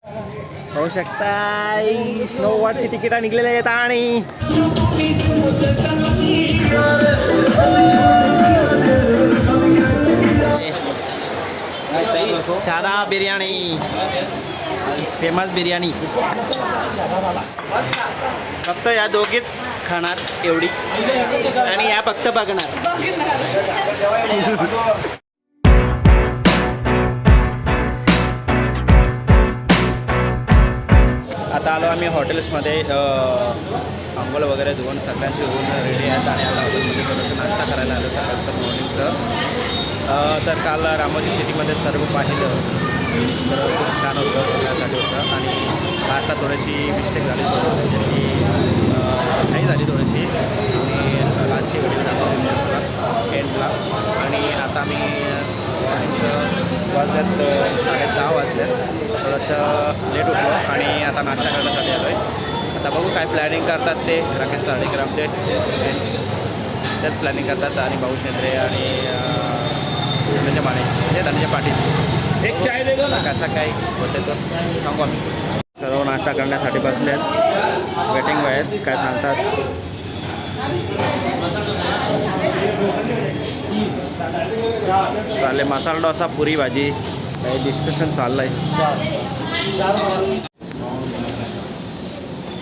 होऊ शकता स्नोवॉर्डची तिकीट निघलेली आहेत आणि सादा बिर्याणी फेमस बिर्याणी फक्त या दोघीच खाणार एवढी आणि या फक्त बघणार. आता आलो आम्ही हॉटेल्समध्ये अंघोळ वगैरे धुवून सगळ्यांची होऊन रेडी आहेत आणि आता हॉटेलमध्ये थोडंसं नाश्ता करायला आलो सकाळचं मॉर्निंगचं. तर काल रामोजी सिटीमध्ये सर्व पाहिलं तर खूप छान होतं सगळ्यासाठी होतं आणि आता थोडीशी मिस्टेक झाली जशी नाही झाली थोडीशी आणि लास्टची व्हिडिओ झाली एंडला आणि आता आम्ही वाजल्यात 10:30 वाजल्यात थोडंसं लेट उठलो आणि आता नाश्ता करण्यासाठी आलो आहे. आता बघू काय प्लॅनिंग करतात ते राकेश साडेकरामचे तेच प्लॅनिंग करतात आणि भाऊ शेंद्रे आणि धनंजय माने म्हणजे धनंजय पाटील एक चाय देतो ना कसा काय होते तो सांगू आम्ही. सर्व नाश्ता करण्यासाठी बसले आहेत वेटिंग आहेत काय सांगतात. चालले मसाला डोसा पुरी भाजी काही डिस्कशन चाललं आहे.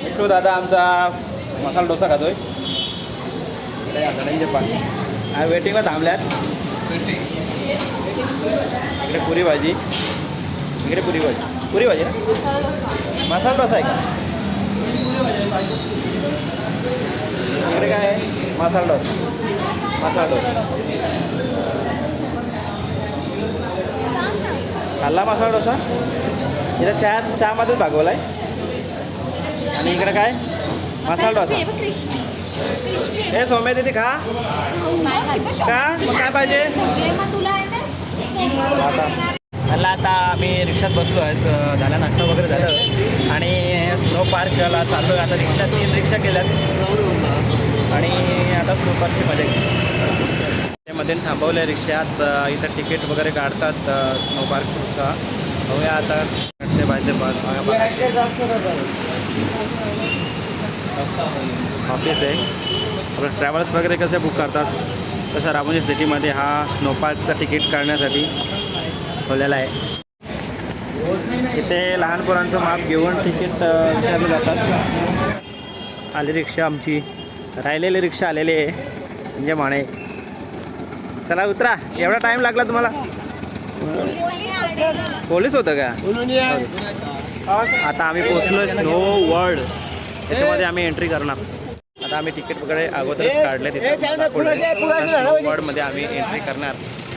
मिठू दादा आमचा मसाला डोसा खातोय धनंजय पाटील वेटिंगला थांबल्यात. इकडे पुरी भाजी इकडे पुरी भाजी ना मसाला डोसा आहे का इकडे काय आहे मसाला डोसा खाल्ला मसाला डोसा इथं चहामध्येच भागवला आहे आणि इकडे काय मसाला डोसा. हे सौम्या तिथे खा का मग काय पाहिजे मला. आता आम्ही रिक्षात बसलो आहेत झाला नाश्ता वगैरे झालं आणि स्नो पार्कला चाललो आहे. आता रिक्षा 3 रिक्षा केल्यात आणि आता स्नो पार्कची मजा त्यामध्ये थांबवल्या रिक्षात इथं तिकीट वगैरे काढतात स्नो पार्कचा. बघूया आता ते पाहिजे ऑफिस आहे आपलं ट्रॅव्हल्स वगैरे कसे बुक करतात तसं रामोजी सिटीमध्ये हा स्नो पार्कचा तिकीट काढण्यासाठी खोललेला आहे. इथे लहान पोरांचं माप घेऊन तिकीट विचारले जातात. आली रिक्षा आमची राहिलेली रिक्षा आलेली आहे म्हणजे माने. चला उतरा. एवढा टाईम लागला तुम्हाला पोलीस होतं का. आता आम्ही पोचलो स्नो वर्ल्ड त्याच्यामध्ये आम्ही एंट्री करणार. आता आम्ही तिकीट वगैरे अगोदरच काढले तिथे स्नो वर्ल्डमध्ये आम्ही एंट्री करणार.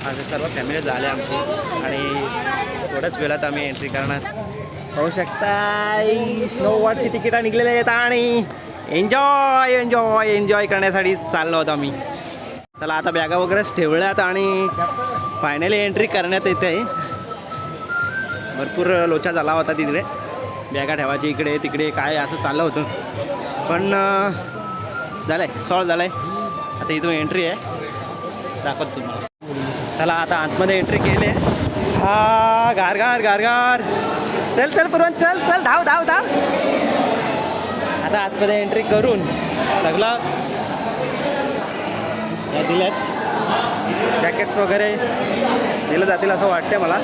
असे सर्व फॅमिली झाले आमची आणि थोड्याच वेळात आम्ही एंट्री करणार. होऊ शकता स्नो वर्ल्डची तिकीट निघलेली आहेत आणि एन्जॉय करण्यासाठी चाललो होतो आम्ही. चला आता बॅगा वगैरेच ठेवल्यात आणि फायनली एंट्री करण्यात येते. भरपूर लोचा झाला होता तिकडे बॅगा ठेवायची इकडे तिकडे काय असं चाललं होतं पण झालं आहे सॉल्व झालं आहे. आता इथून एंट्री आहे दाखवत तुम्हाला. चला आता आतमध्ये एंट्री केली. हा गार चल पूर्वन चल धाव आता आतमध्ये एंट्री करून सगळं दिल्यात जॅकेट्स वगैरे दिले जातील असं वाटते मला.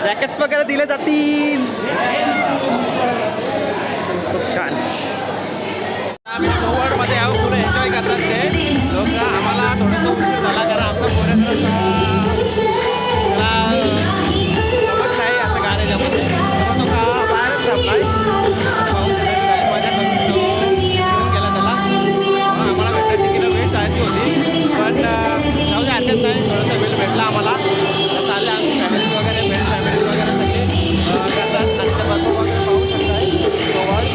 जॅकेट्स वगैरे दिले जातील खूप छान. आम्ही स्नो वर्ल्डमध्ये आहो पुढे एन्जॉय करतात ते लोक. आम्हाला थोडंसं उशीर झाला कारण आमचा पोऱ्याचा जमत नाही असं गाण्याच्यामध्ये तो का बाहेरच राहत मजा करून गेला त्याला. आम्हाला भेटलं तिकीट वेळ जायची होती पण जाऊ दे हरकत नाही थोडासा वेळ भेटला आम्हाला. चालले आम्ही फॅमिलीज वगैरे फॅमिलीज वगैरे सगळे करतात आणि ते भरपूर वगैरे पाहू शकताय. स्नो वर्ल्ड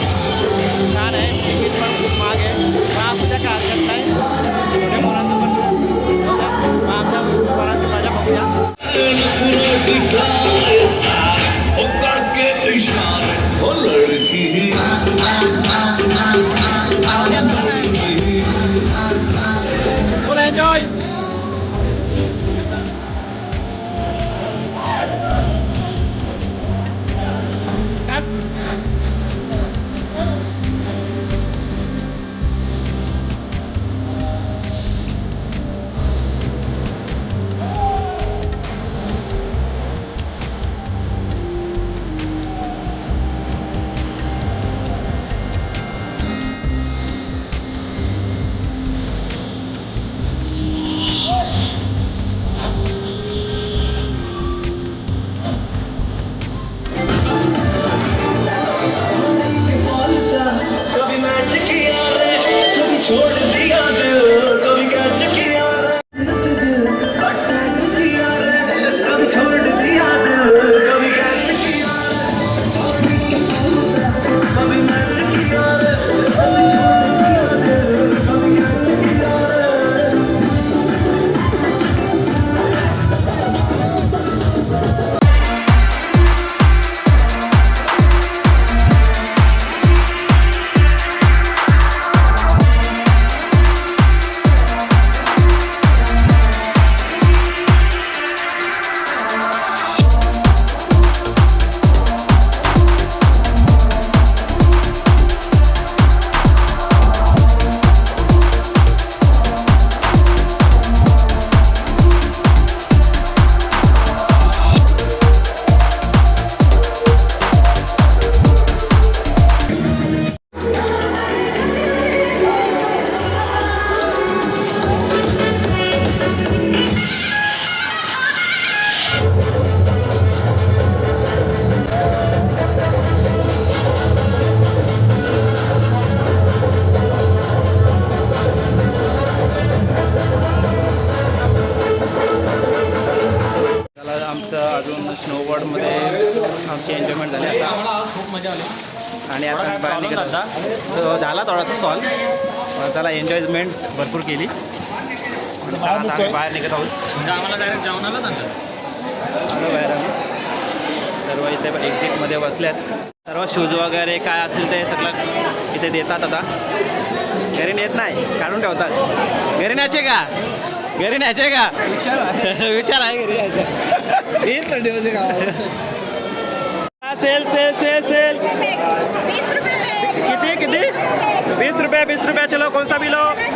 छान आहे. तिकीट पण खूप महाग आहे पण असू द्या काय हरकत नाही. छोट्या मुलांचं पण आमच्या मुलांची मजा बघूया. फुल एन्जॉय. वाजून स्नोबोर्डमध्ये आमची एन्जॉयमेंट झाली आता. आम्हाला खूप मजा आली. आणि आता आम्ही बाहेर निघत होता तो झाला थोडासा सॉल्व. त्याला एन्जॉयमेंट भरपूर केली. आता आम्ही बाहेर निघत आहोत. म्हणजे आम्हाला डायरेक्ट जेवणालाच आणलं. आलो बाहेर आम्ही. सर्व इथे एक्झिटमध्ये बसल्यात. सर्व शूज वगैरे काय असेल ते सगळं इथे देतात. आता घरी नेत नाही, काढून ठेवतात. घरी न्यायचे का? घरी न्यायचे का? विचार आहे घरी यायचं. हेच थंडी होते गावात. सेल सेल सेल सेल किती किती 20 रुपये चलो कौन सा भी लो. 20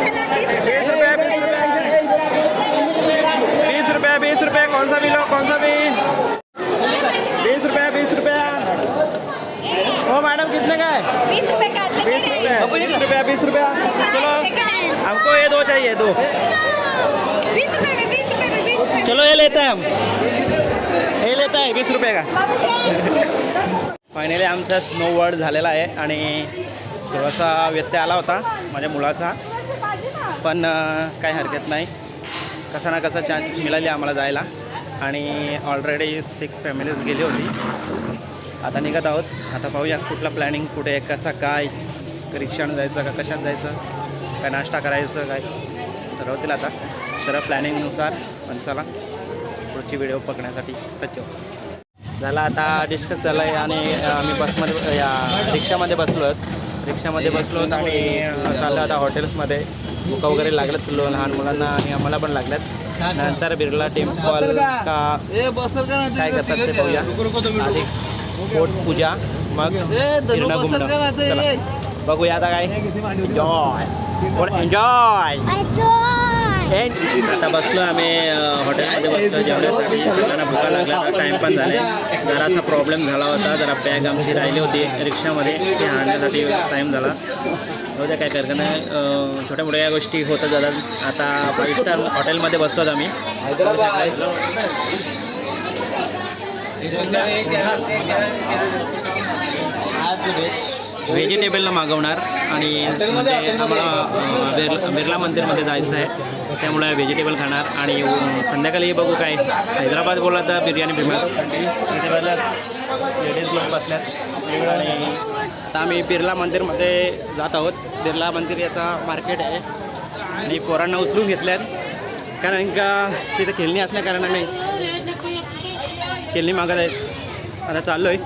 रुपये कौन सा भी लो कौन सा भी. 20 रुपये. ओ मैडम कितने का है? 20 रुपये का. 20 रुपया. चलो हमको ये 2 चाहिए 2. 20 रुपये में 20 रुपये में 20 रुपये. चलो ये लेते हैं हम. हे लेता आहे 20 रुपये का. फायनली आमचा स्नो वर्ल्ड झालेला आहे आणि थोडासा व्यत्यय आला होता माझ्या मुलाचा, पण काही हरकत नाही. कसा ना कसा चान्सेस मिळाले आम्हाला जायला आणि ऑलरेडी 6 फॅमिलीज गेली होती. आता निघत आहोत. आता पाहूया कुठला प्लॅनिंग, कुठे कसा काय, रिक्षानं जायचं का कशात जायचं, काय नाश्ता करायचं काय ठरवतील आता सर्व प्लॅनिंगनुसार. पण चला पुढची व्हिडिओ बघण्यासाठी सज्ज झाला. आता डिस्कस झालं आहे आणि आम्ही बसमध्ये या रिक्षामध्ये बसलो आहोत. रिक्षामध्ये बसलो आहोत आणि चाललं आता हॉटेल्समध्ये. भुका वगैरे लागल्यात लहान मुलांना आणि आम्हाला पण लागल्यात. नंतर बिर्ला टेम्पल का काय करतात ते पाहूया. आधी पोट पूजा मग फिरणं घुमणं. चला बघूया आता काय. एन्जॉय. आता बसलो आम्ही हॉटेलमध्ये बसलो जेवण्यासाठी. सगळ्यांना भुका लागल्या, टाईम पण झाले. जरासा प्रॉब्लेम झाला होता, जरा बॅग आमची राहिली होती रिक्षामध्ये, ती आणण्यासाठी टाईम झाला. होत्या काय करता नाही, छोट्या मोठ्या या गोष्टी होतात जातात. आता 5 स्टार हॉटेलमध्ये बसलो आम्ही. आज व्हेजिटेबलला मागवणार आणि आम्हाला बिर्ला मंदिरमध्ये जायचं आहे, त्यामुळे व्हेजिटेबल खाणार. आणि संध्याकाळी बघू काय. हैदराबाद बोलला तर बिर्याणी फेमस. इथे बऱ्याच लेडीज लोक बसल्यात आणि आता आम्ही बिर्ला मंदिरमध्ये जात आहोत. बिर्ला मंदिर याचा मार्केट आहे आणि पोरांना उचलून घेतल्यात कारण का तिथे खेळणी असल्या कारणाने खेळणी मागत आहेत. आता चाललो आहे.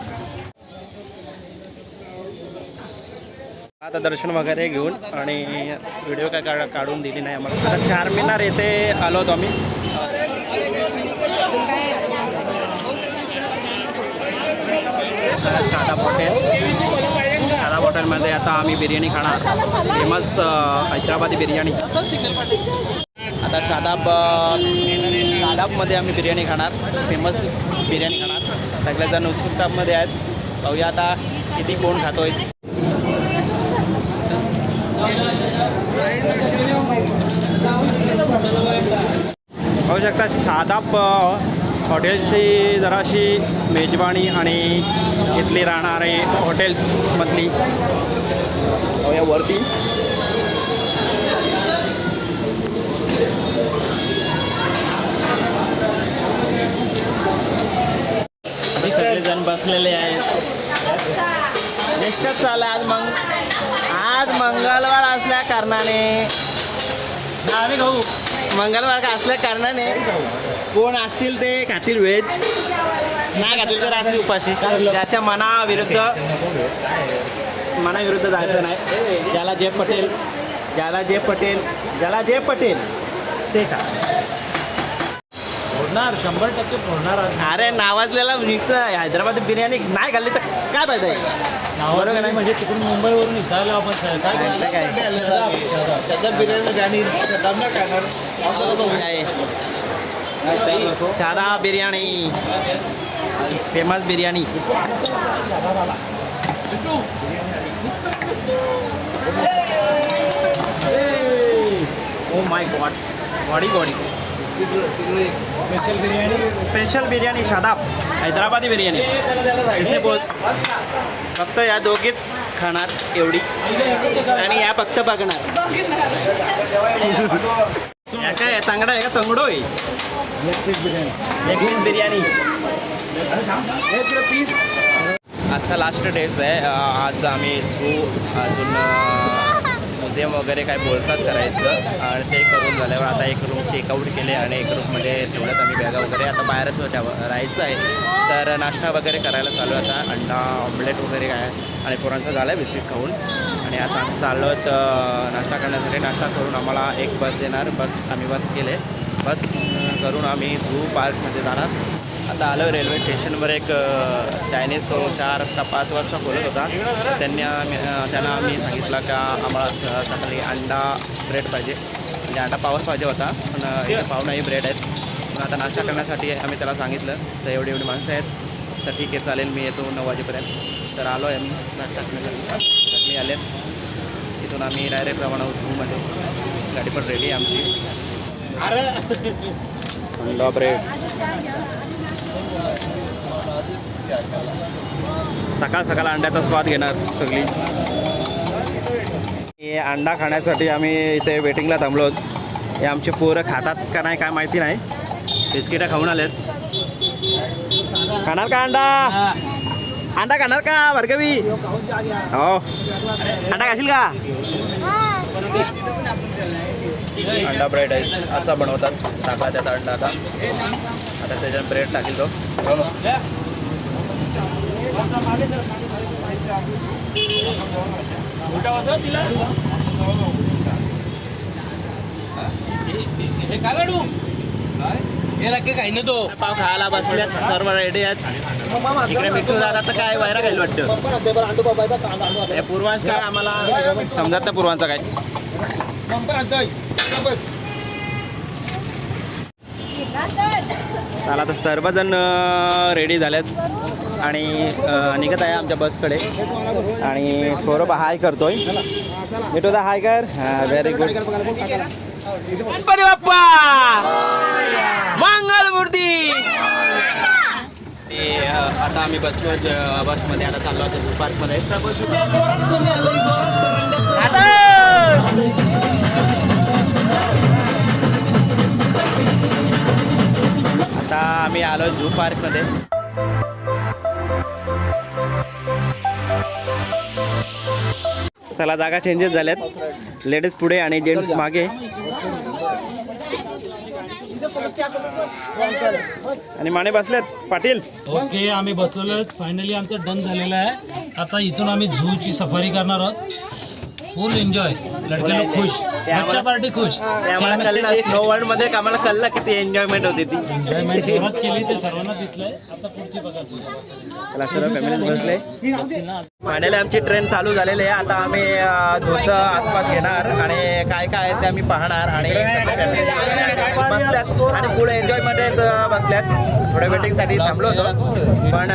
आता दर्शन वगैरे घेऊन आणि व्हिडिओ काय काढून दिली नाही आम्हाला. आता चारमिनार येथे आलो होतो आम्ही. सादा हॉटेलमध्ये आता आम्ही बिर्याणी खाणार. फेमस हैदराबादी बिर्याणी. आता शादाबमध्ये आम्ही बिर्याणी खाणार, फेमस बिर्याणी खाणार. सगळेजण उत्सुकतामध्ये आहेत. पाहूया आता किती कोण खातोय. पाहू शकता शादाब हॉटेल्सची जराशी मेजवानी आणि इथली राहणारे हॉटेल्समधली. पाहूया वरती. सगळेजण बसलेले आहेत. डिस्कस चालला आज मंगळवार असल्या कारणाने मंगळवार असल्या कारणाने कोण असतील ते खातील व्हेज, नाही खातील तर राहतील उपाशी. त्याच्या मनाविरुद्ध जायचं नाही. ज्याला जे पटेल ते खा. फोडणार 100% फोडणार. अरे नावाजलेला निघतं हैदराबादी बिर्याणी नाही खाल्ली तर काय फायदा आहे. बरोबर नाही म्हणजे तिकडून मुंबईवरून निघालो आपण. सादा biryani famous biryani. Oh my God gaudy special biryani Shadab Hyderabadi biryani. इसे बोल फक्त या दोघीच खाणार एवढी आणि या फक्त बघणार. या काय तांगडा आहे का तंगडो आहे. लेग पीस बिर्याणी आजचा लास्ट डेज आहे. आज आम्ही अजून म्युझियम वगैरे काय बोलतात करायचं आणि ते करून झाल्यावर आता एक रूम चेकआउट केले आणि एक रूममध्ये ठेवल्यात आम्ही बॅगा वगैरे. आता बाहेरच राहायचं आहे तर नाश्ता वगैरे करायला चालू आहे. आता अंडा ऑमलेट वगैरे काय आणि पोरांचं झालं आहे बिस्किट खाऊन आणि आता आम्ही चाललो आहोत नाश्ता करण्यासाठी. नाश्ता करून आम्हाला एक बस येणार. आम्ही बस केले. बस करून आम्ही झू पार्कमध्ये जाणार. आता आलो रेल्वे स्टेशनवर. एक चायनीज तो 4 का 5 वाजता बोलत होता. त्यांना आम्ही सांगितलं का आम्हाला सकाळी अंडा ब्रेड पाहिजे म्हणजे अंडा पावच पाहिजे होता पण इथे पाव नाही ब्रेड आहेत. पण आता नाश्ता करण्यासाठी आम्ही त्याला सांगितलं तर एवढी माणसं आहेत तर ठीक आहे चालेल मी येतो 9 वाजेपर्यंत. तर आलो आहे आम्ही नाश्ता करण्यासाठी. सगळी आलेत. इथून आम्ही डायरेक्ट रवाना आहोत झूमध्ये. गाडी पण रेडी आहे आमची. अंडा ब्रेड सकाळ सकाळ अंड्याचा स्वाद घेणार सगळी. हे अंडा खाण्यासाठी आम्ही इथे वेटिंगला थांबलो आहोत. हे आमचे पोरं खातात का नाही काय माहिती नाही. बिस्किटं खाऊन आलेत. खाणार का अंडा? अंडा खाणार का भार्गवी? हो अंडा खाशील का? अंडा ब्रेड आहे असा बनवतात. टाकला त्यात अंडा. आता त्याच्यात ब्रेड टाकेल तो. पाव खायला बसल्यात सर्व रेडी आहेत. इकडे मिठू दादा तर काय वायरा खायला वाटतं. पूर्वांश काय आम्हाला समजत नाही पूर्वांचा काय. चला तर सर्वजण रेडी झालेत आणि निघत आहे आमच्या बसकडे. आणि सौरभ हाय करतोय. मिठू दा हाय कर. हां व्हेरी गुड. गणपती बाप्पा मंगलमूर्ती. आता आम्ही बसलो बसमध्ये. आता चाललो होतो झू पार्कमध्ये. आता आम्ही आलो झू पार्कमध्ये. चला जागा चेंजेस झाल्यात. लेडीज पुढे आणि जेंट्स मागे. आणि माने बसलेत. पाटील ओके आम्ही बसलेलो. फायनली आमचं डन झालेलं आहे. आता इथून आम्ही झूची सफारी करणार आहोत. फुल एन्जॉय. लडके लोक खुश. बच्चा पार्टी खुश. आम्हाला कळलं स्नो वर्ल्ड मध्ये आम्हाला कळलं किती एन्जॉयमेंट होती ती. एन्जॉयमेंट जोरात केली ते सर्वांना दिसलंय. आता पुढची बघायची. त्याला सर्व फॅमिली बसले. फायनली आमची ट्रेन चालू झालेली आहे. आता आम्ही झूचा आस्वाद घेणार आणि काय काय आहे ते आम्ही पाहणार. आणि सगळे फॅमिली बसल्यात आणि पुढे एन्जॉयमध्ये बसल्यात. थोड्या वेटिंगसाठी थांबलो होतो पण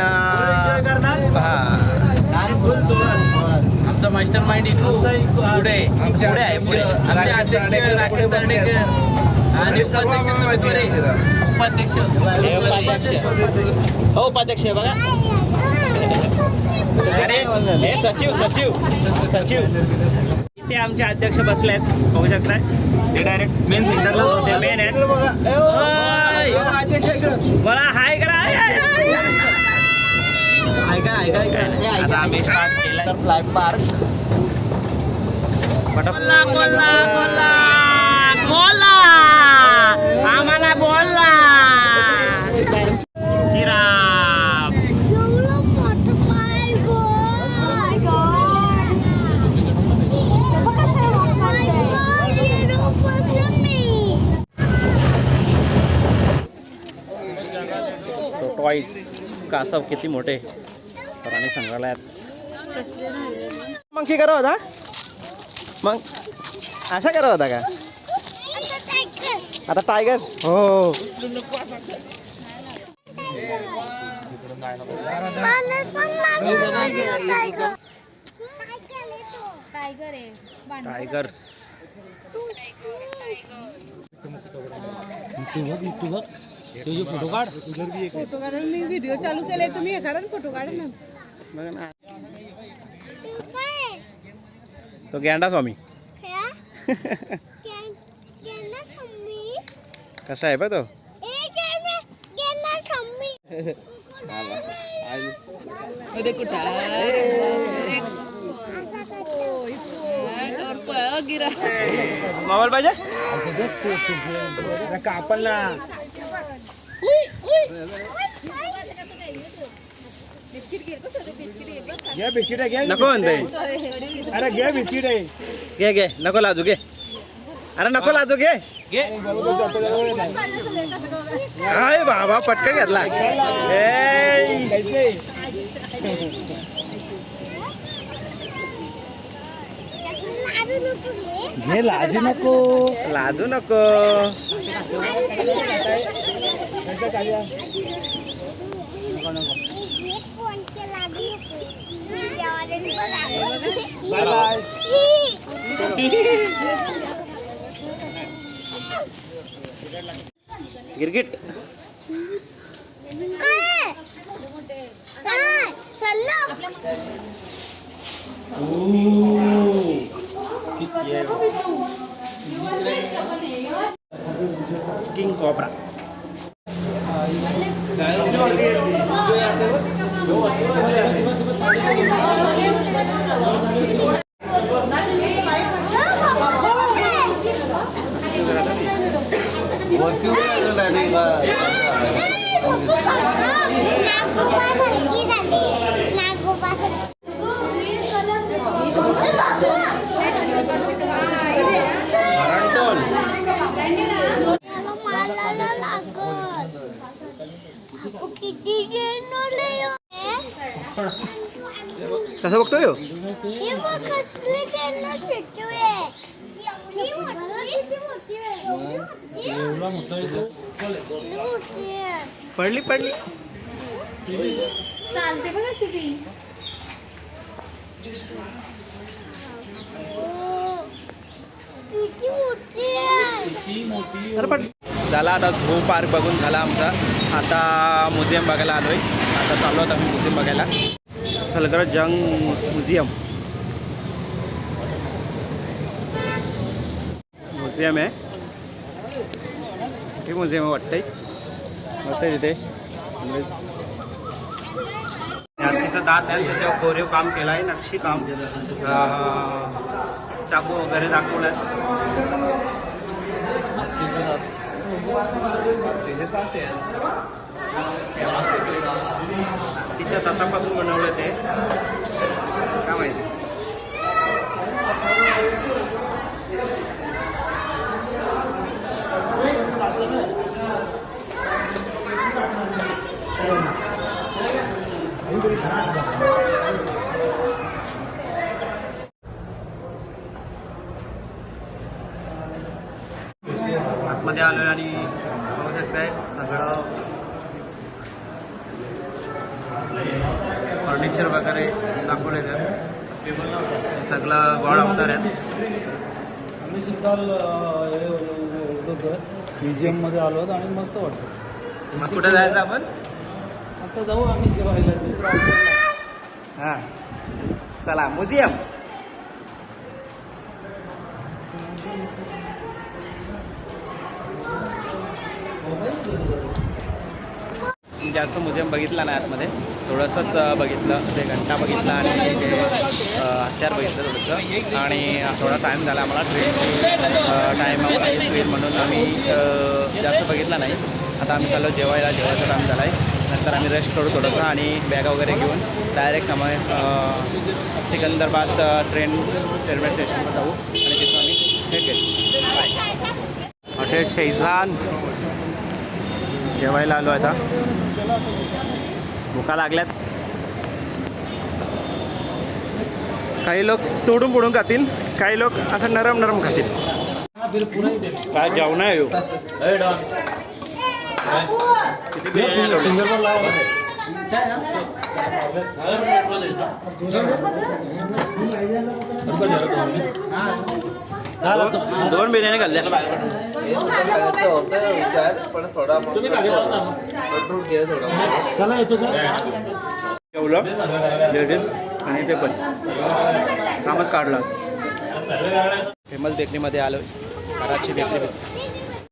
आमचा मास्टर माइंड इथून पुढे आहे. पुढे आमचे अध्यक्ष राकेश तरडेकर आणि उपाध्यक्ष बघा. अरे हे सचिव इथे आमचे अध्यक्ष बसले आहेत. पाहू शकताय. ते डायरेक्ट मेन सेंटरला मेन आहेत. मला हाय करा. आता आम्ही स्टार्ट केला फ्लाय पार्क. बोला आम्हाला बोलला टॉयज कासव किती मोठे प्राणी संग्रहालयात. मग की करा होता मग अशा करा होता का आता टायगर. हो टायगर्स. फोटो काढ. मी व्हिडिओ चालू केलाय. तुम्ही हे करा फोटो काढा ना. तो गेंडा स्वामी कसा आहे बा तो. उद्या कुठं गिरा मोबाईल पाहिजे कापल ना. घे बिस्किट घे. नको म्हणते. अरे घे बिस्किट आहे. घे घे नको लाजू घे. अरे नको लाजू घे. घे. हाय बाबा पटकन घेतला. घे लाजू नको. लाजू नको. Bye bye. गिरगिट किंग कोबरा. कसं बघतोय हो? पडली पडली. चालते बघ अशी ती. अरे पण झाला आता झू पार्क बघून झाला आमचा. आता म्युझियम बघायला आलोय. आता चाललो आहोत आम्ही म्युझियम बघायला. सलगरजंग म्युझियम. म्युझियम आहे. हे म्युझियम आहे वाटतंय. मस्त आहे तिथे. तिथं दात आहे त्याच्यावर कोरीव काम केलं आहे. नक्षी काम चाकू वगैरे दाखवलं आहे. तिच्या दातापासून बनवलं ते काय माहिती. आतमध्ये आलोय आणि बघू शकताय सगळं फर्निचर वगैरे दाखवले सगळं गॉड अवतार आहे. आम्ही सुद्धा म्युझियम मध्ये आलो आहोत आणि मस्त वाटतं. मग कुठे जायचं आपण? आता जाऊ आम्ही जेवायला. दुसरा हां चला म्युझियम. जास्त म्युझियम बघितलं नाही आतमध्ये. थोडंसंच बघितलं. ते घंटा बघितला आणि ते हत्यार बघितलं थोडंसं. आणि थोडा टाईम झाला आम्हाला. ट्रेनची टाईम होईल म्हणून आम्ही जास्त बघितला नाही. आता आम्ही चाललो जेवायला. जेवायचा टाईम झाला आहे. नंतर आम्ही रेस्ट करू थोडंसं आणि बॅगा वगैरे घेऊन डायरेक्ट आम्ही सिकंदराबाद ट्रेन रेल्वे स्टेशनवर जाऊ आणि तिथून आम्ही थेट घेऊ. बाय. हॉटेल शेजान जेवायला आलो आता. भुका लागल्यात. काही लोक तोडून पोडून खातील. काही लोक असं नरम नरम खातील. काय जेवण आहे हो? किती बिर्याणी दोन बिर्याणी खाल्ल्या. जेवलं लेडीज आणि ते पण कामच काढलं. फेमस बेकरीमध्ये आलो. Karachi bakery.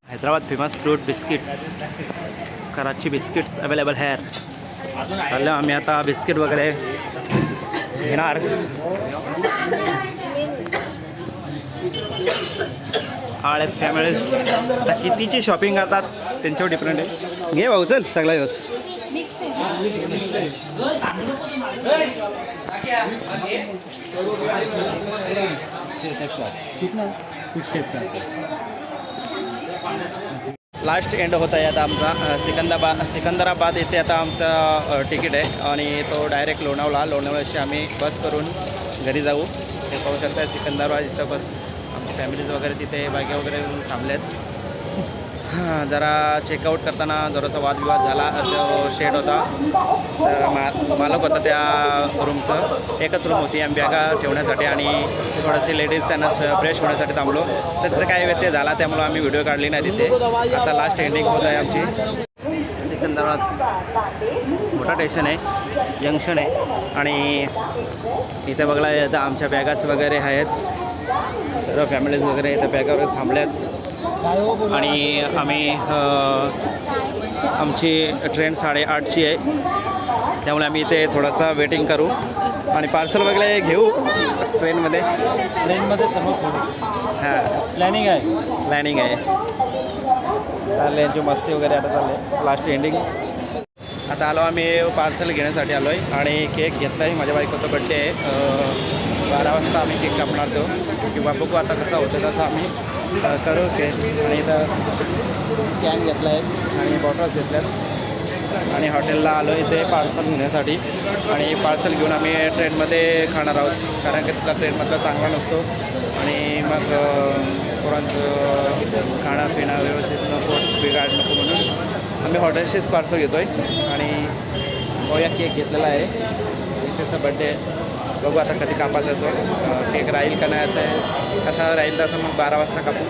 Hyderabad famous fruit biscuits. Karachi biscuits available है. चाललो आम्ही आता बिस्किट वगैरे घेणार. आळे फॅमिलीज आता कितीची शॉपिंग करतात त्यांच्यावर डिपेंड आहे. घे भाऊ चल सगळा योच. लास्ट एंड होत आहे आता आमचा सिकंदराबाद येथे आता आमचा तिकीट आहे आणि तो डायरेक्ट लोणावळ्याशी आम्ही बस करून घरी जाऊ. ते पाहू शकता सिकंदराबाद इथं बस आमची फॅमिलीज वगैरे तिथे बागे वगैरे थांबलेत. हां जरा चेकआउट करताना जरासा वादविवाद झाला. जो शेड होता तर मालक होता त्या रूमचं. एकच रूम होती आम्ही बॅगा ठेवण्यासाठी आणि थोडेसे लेडीज त्यांना फ्रेश होण्यासाठी थांबलो. तर तिथं काही व्यत्यय झाला त्यामुळं आम्ही व्हिडिओ काढली नाही तिथे. आता लास्ट एंडिंग होत आहे आमची. सिकंदराबाद मोठा स्टेशन आहे, जंक्शन आहे आणि इथे बघला आता आमच्या बॅगाच वगैरे आहेत. सर्व फॅमिलीज वगैरे इथं बॅगा वगैरे थांबल्यात आणि आम्ही आमची ट्रेन 8:30ची आहे त्यामुळे आम्ही इथे थोडासा वेटिंग करू आणि पार्सल वगैरे घेऊ ट्रेनमध्ये सर्व हां प्लॅनिंग आहे. चालले यांची मस्ती वगैरे आता चालले. लास्ट एंडिंग आता आलो आम्ही पार्सल घेण्यासाठी आलो आहे आणि केक घेतला आहे. माझ्या बायकोचा बड्डे आहे. 12 वाजता आम्ही केक कापणार तो किंवा बघू आता कसा होतं तसं आम्ही करू केक. आणि इथं कॅन घेतला आहे आणि बॉटल्स घेतल्यात आणि हॉटेलला आलो इथे पार्सल घेण्यासाठी आणि पार्सल घेऊन आम्ही ट्रेनमध्ये खाणार आहोत कारण की तिथला ट्रेनमधला चांगला नसतो आणि मग पोरांचं खाणं पिणं व्यवस्थित नको बिघाड नको म्हणून आम्ही हॉटेलशीच पार्सल घेतो आहे. आणि बघूया केक घेतलेला आहे. मिसेसचा बड्डे बघू आता कधी कापायचा येतो. केक राहील का नाही असं आहे. कसा राहील तसं मग 12 वाजता कापू.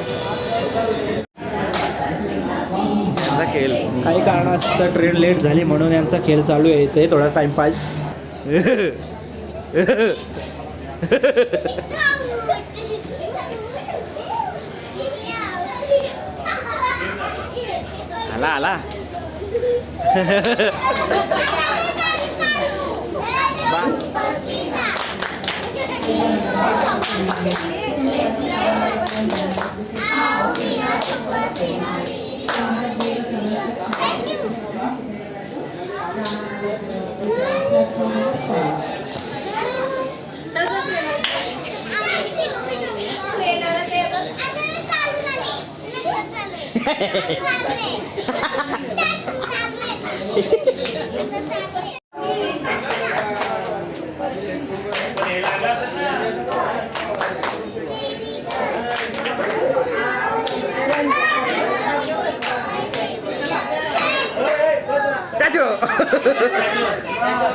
माझा खेळ काही कारणास्तव ट्रेन लेट झाली म्हणून यांचा खेळ चालू आहे इथे थोडा टाईमपास. आला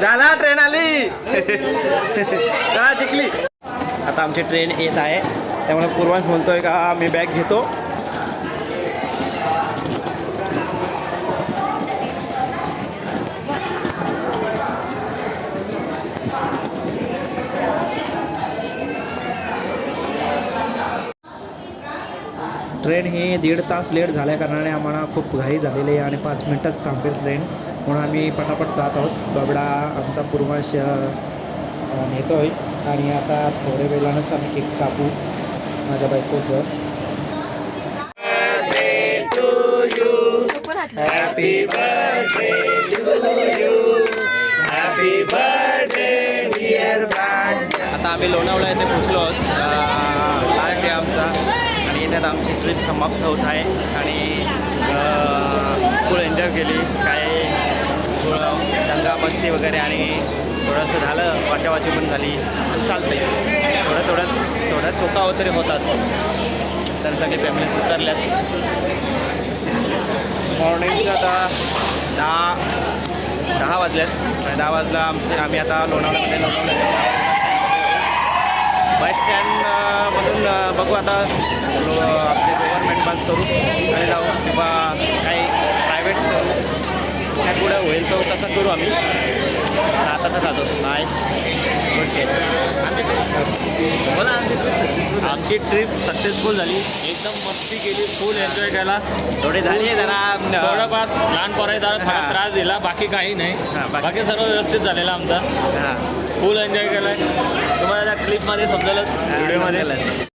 झाला ट्रेन आली. का जिंकली. आता आमची ट्रेन येत आहे त्यामुळे पूर्वांश बोलतोय का मी बॅग घेतो. ट्रेन ही 1.5 तास लेट झाल्या कारणाने आम्हाला खूप घाई झालेली आहे आणि 5 मिनटंच थांबेल ट्रेन म्हणून आम्ही पटापट जात आहोत. बाबडा आमचा पूर्वांश नेतो आहे आणि आता थोड्या वेळानंच आम्ही केक कापू माझ्या बायकोचं. Happy birthday to you, happy birthday dear friend. आता आम्ही लोणावळा येथे पोचलो आहोत. लास्ट डे आमचा आणि याच्यात आमची ट्रिप समाप्त होत आहे आणि फुल एन्जॉय केली. काही दंगा मस्ती वगैरे आणि थोडंसं झालं वाचावाची पण झाली. चालते थोडं चोका वगैरे होतात. तर सगळे फॅमिलीज उतरल्यात. मॉर्निंगचं आता 10 वाजल्यात आणि 10 वाजला आम्ही आता लोणावळ्यामध्ये बस स्टँडमधून बघू आता आपले गव्हर्नमेंट बस करू आणि जाऊ किंवा काही प्रायव्हेट करू काय पुढे होईल तो तसं करू आम्ही आता तर जातो नाही ओके बोला आमची ट्रिप सक्सेसफुल झाली एकदम मस्ती केली फुल एन्जॉय केला थोडी झाली जरा थोडंफार लहान पोराय जरा थोडा हां. त्रास दिला बाकी काही नाही बाकी सर्व व्यवस्थित झालेला आमचा हां फुल एन्जॉय केलाय तुम्हाला त्या क्लिपमध्ये समजेलच व्हिडिओमध्ये